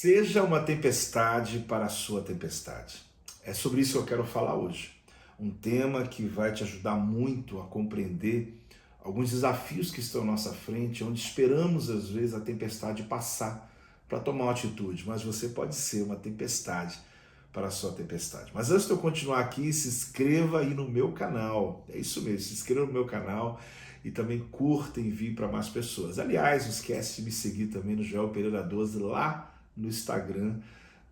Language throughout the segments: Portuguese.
Seja uma tempestade para a sua tempestade. É sobre isso que eu quero falar hoje. Um tema que vai te ajudar muito a compreender alguns desafios que estão à nossa frente, onde esperamos às vezes a tempestade passar para tomar uma atitude, mas você pode ser uma tempestade para a sua tempestade. Mas antes de eu continuar aqui, se inscreva aí no meu canal. É isso mesmo, se inscreva no meu canal e também curta e envie para mais pessoas. Aliás, não esquece de me seguir também no Joel Pereira 12 lá no Instagram,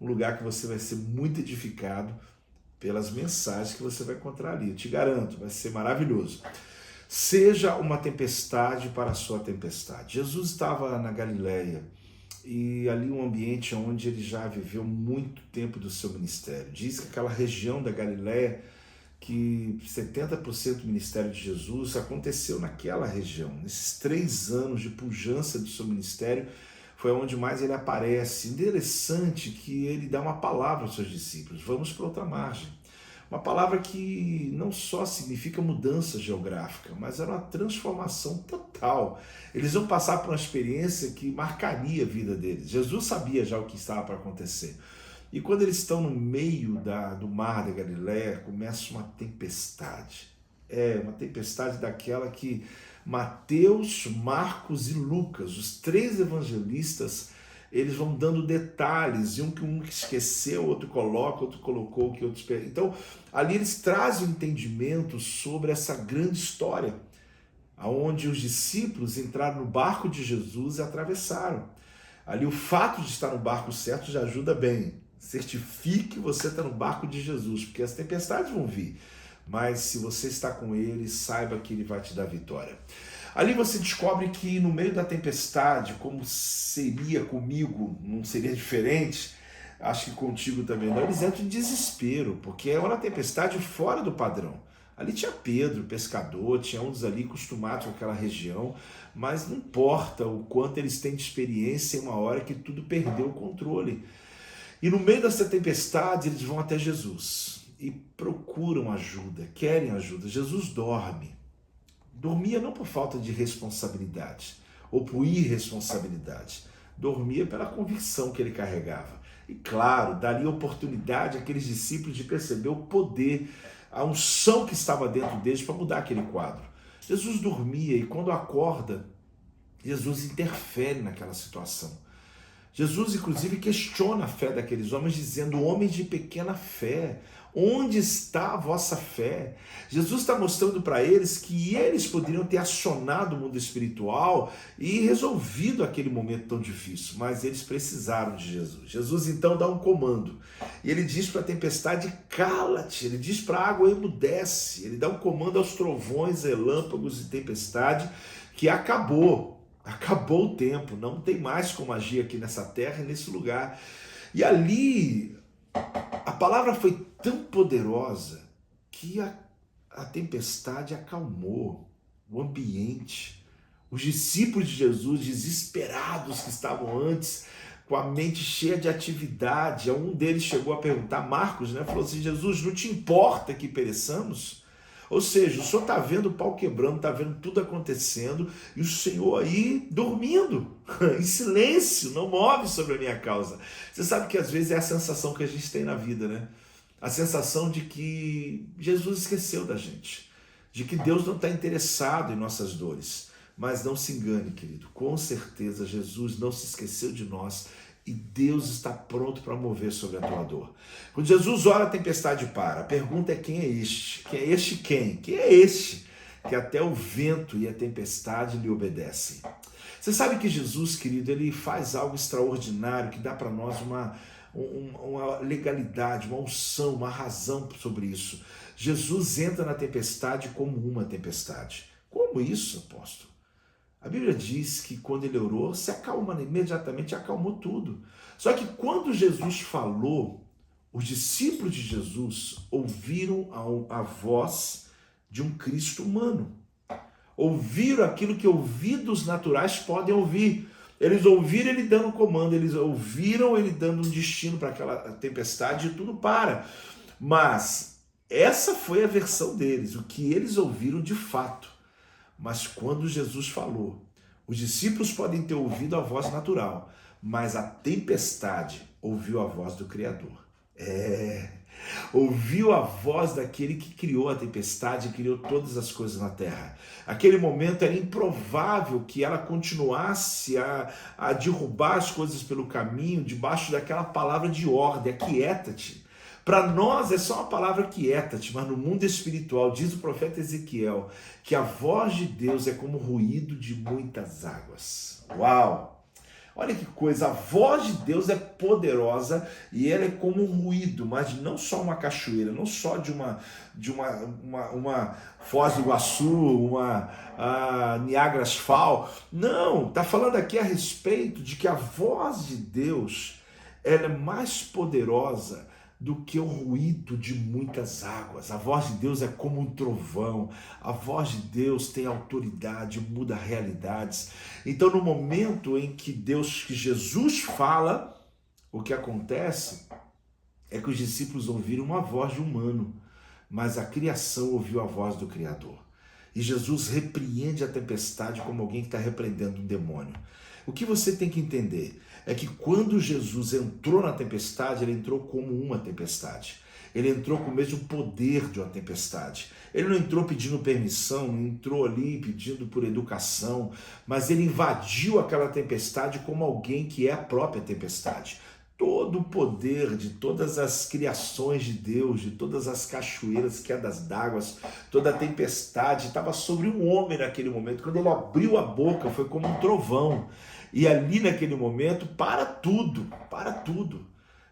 um lugar que você vai ser muito edificado pelas mensagens que você vai encontrar ali. Eu te garanto, vai ser maravilhoso. Seja uma tempestade para a sua tempestade. Jesus estava na Galileia e ali um ambiente onde ele já viveu muito tempo do seu ministério. Diz que aquela região da Galileia, que 70% do ministério de Jesus aconteceu naquela região. Nesses 3 anos de pujança do seu ministério, foi onde mais ele aparece. Interessante que ele dá uma palavra aos seus discípulos: vamos para outra margem. Uma palavra que não só significa mudança geográfica, mas era uma transformação total. Eles vão passar por uma experiência que marcaria a vida deles. Jesus sabia já o que estava para acontecer. E quando eles estão no meio do mar da Galileia, começa uma tempestade. Uma tempestade daquela que Mateus, Marcos e Lucas, os 3 evangelistas, eles vão dando detalhes, e um que esqueceu, outro coloca, outro colocou, que outro... Então, ali eles trazem um entendimento sobre essa grande história, onde os discípulos entraram no barco de Jesus e atravessaram. Ali o fato de estar no barco certo já ajuda bem. Certifique que você está no barco de Jesus, porque as tempestades vão vir. Mas se você está com ele, saiba que ele vai te dar vitória. Ali você descobre que no meio da tempestade, como seria comigo, não seria diferente, acho que contigo também não, eles entram em desespero, porque é uma tempestade fora do padrão. Ali tinha Pedro, pescador, tinha uns ali acostumados com aquela região, mas não importa o quanto eles têm de experiência, em uma hora que tudo perdeu o controle. E no meio dessa tempestade, eles vão até Jesus e procuram ajuda, querem ajuda. Jesus dorme. Dormia não por falta de responsabilidade ou por irresponsabilidade. Dormia pela convicção que ele carregava. E claro, daria oportunidade àqueles discípulos de perceber o poder, a unção que estava dentro deles para mudar aquele quadro. Jesus dormia e quando acorda, Jesus interfere naquela situação. Jesus, inclusive, questiona a fé daqueles homens, dizendo: homens de pequena fé, onde está a vossa fé? Jesus está mostrando para eles que eles poderiam ter acionado o mundo espiritual e resolvido aquele momento tão difícil, mas eles precisaram de Jesus. Jesus então dá um comando, e ele diz para a tempestade: cala-te. Ele diz para a água: emudece. Ele dá um comando aos trovões, relâmpagos e tempestade, que acabou o tempo, não tem mais como agir aqui nessa terra e nesse lugar. E ali a palavra foi tão poderosa que a tempestade acalmou o ambiente. Os discípulos de Jesus, desesperados que estavam antes, com a mente cheia de atividade, um deles chegou a perguntar, Marcos, falou assim: Jesus, não te importa que pereçamos? Ou seja, o Senhor está vendo o pau quebrando, está vendo tudo acontecendo, e o Senhor aí dormindo, em silêncio, não move sobre a minha causa. Você sabe que às vezes é a sensação que a gente tem na vida, né? A sensação de que Jesus esqueceu da gente, de que Deus não está interessado em nossas dores. Mas não se engane, querido, com certeza Jesus não se esqueceu de nós, e Deus está pronto para mover sobre a tua dor. Quando Jesus ora, a tempestade para. A pergunta é: quem é este? Quem é este quem? Quem é este que até o vento e a tempestade lhe obedecem? Você sabe que Jesus, querido, ele faz algo extraordinário que dá para nós uma legalidade, uma unção, uma razão sobre isso. Jesus entra na tempestade como uma tempestade. Como isso, apóstolo? A Bíblia diz que quando ele orou, se acalma, imediatamente acalmou tudo. Só que quando Jesus falou, os discípulos de Jesus ouviram a voz de um Cristo humano. Ouviram aquilo que ouvidos naturais podem ouvir. Eles ouviram ele dando comando, eles ouviram ele dando um destino para aquela tempestade e tudo para. Mas essa foi a versão deles, o que eles ouviram de fato. Mas quando Jesus falou, os discípulos podem ter ouvido a voz natural, mas a tempestade ouviu a voz do Criador. Ouviu a voz daquele que criou a tempestade e criou todas as coisas na terra. Aquele momento era improvável que ela continuasse a derrubar as coisas pelo caminho debaixo daquela palavra de ordem, aquieta-te. Para nós é só uma palavra aquieta-te, mas no mundo espiritual, diz o profeta Ezequiel, que a voz de Deus é como o ruído de muitas águas. Uau! Olha que coisa, a voz de Deus é poderosa e ela é como um ruído, mas não só uma cachoeira, não só de uma Foz do Iguaçu, uma Niagara Falls. Não, está falando aqui a respeito de que a voz de Deus ela é mais poderosa do que o ruído de muitas águas. A voz de Deus é como um trovão. A voz de Deus tem autoridade, muda realidades. Então, no momento em que Jesus fala, o que acontece é que os discípulos ouviram uma voz de humano, mas a criação ouviu a voz do Criador. E Jesus repreende a tempestade como alguém que está repreendendo um demônio. O que você tem que entender é que quando Jesus entrou na tempestade, ele entrou como uma tempestade. Ele entrou com o mesmo poder de uma tempestade. Ele não entrou pedindo permissão, não entrou ali pedindo por educação, mas ele invadiu aquela tempestade como alguém que é a própria tempestade. Todo o poder de todas as criações de Deus, de todas as cachoeiras, quedas d'água, toda a tempestade estava sobre um homem naquele momento. Quando ele abriu a boca, foi como um trovão. E ali naquele momento, para tudo.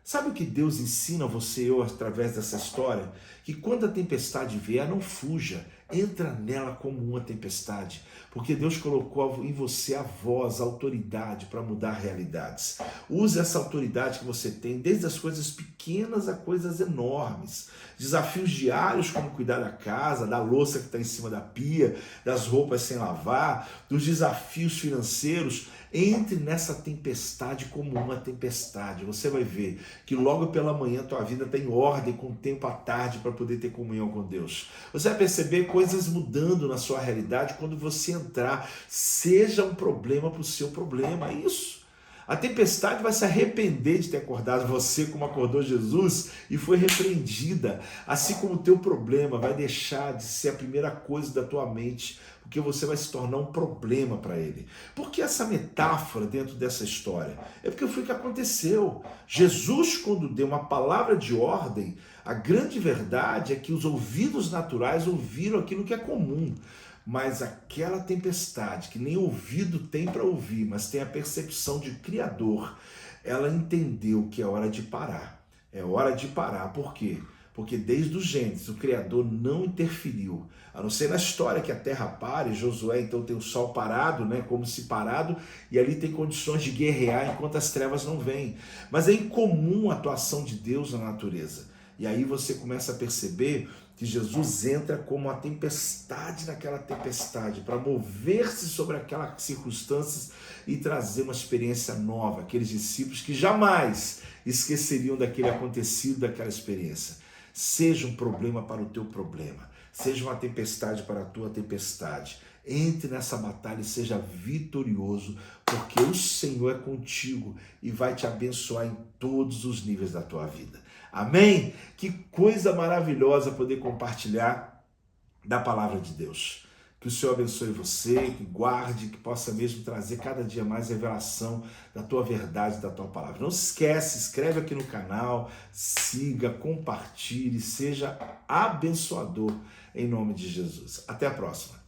Sabe o que Deus ensina você e eu através dessa história? Que quando a tempestade vier, não fuja, entra nela como uma tempestade, porque Deus colocou em você a voz, a autoridade para mudar realidades. Use essa autoridade que você tem, desde as coisas pequenas a coisas enormes. Desafios diários como cuidar da casa, da louça que está em cima da pia, das roupas sem lavar, dos desafios financeiros. Entre nessa tempestade como uma tempestade. Você vai ver que logo pela manhã tua vida tem ordem, com tempo à tarde para poder ter comunhão com Deus. Você vai perceber coisas mudando na sua realidade quando você entrar. Seja um problema para o seu problema. É isso. A tempestade vai se arrepender de ter acordado você como acordou Jesus e foi repreendida. Assim como o teu problema vai deixar de ser a primeira coisa da tua mente, porque você vai se tornar um problema para ele. Por que essa metáfora dentro dessa história? É porque foi o que aconteceu. Jesus, quando deu uma palavra de ordem, a grande verdade é que os ouvidos naturais ouviram aquilo que é comum. Mas aquela tempestade, que nem ouvido tem para ouvir, mas tem a percepção de Criador, ela entendeu que é hora de parar. É hora de parar. Por quê? Porque desde o Gênesis, o Criador não interferiu. A não ser na história que a terra para, e Josué então tem o sol parado, né, como se parado, e ali tem condições de guerrear enquanto as trevas não vêm. Mas é incomum a atuação de Deus na natureza. E aí você começa a perceber que Jesus entra como uma tempestade naquela tempestade, para mover-se sobre aquelas circunstâncias e trazer uma experiência nova, aqueles discípulos que jamais esqueceriam daquele acontecido, daquela experiência. Seja um problema para o teu problema, seja uma tempestade para a tua tempestade. Entre nessa batalha e seja vitorioso, porque o Senhor é contigo e vai te abençoar em todos os níveis da tua vida. Amém? Que coisa maravilhosa poder compartilhar da palavra de Deus. Que o Senhor abençoe você, que guarde, que possa mesmo trazer cada dia mais revelação da tua verdade, da tua palavra. Não se esquece, inscreve aqui no canal, siga, compartilhe, seja abençoador em nome de Jesus. Até a próxima.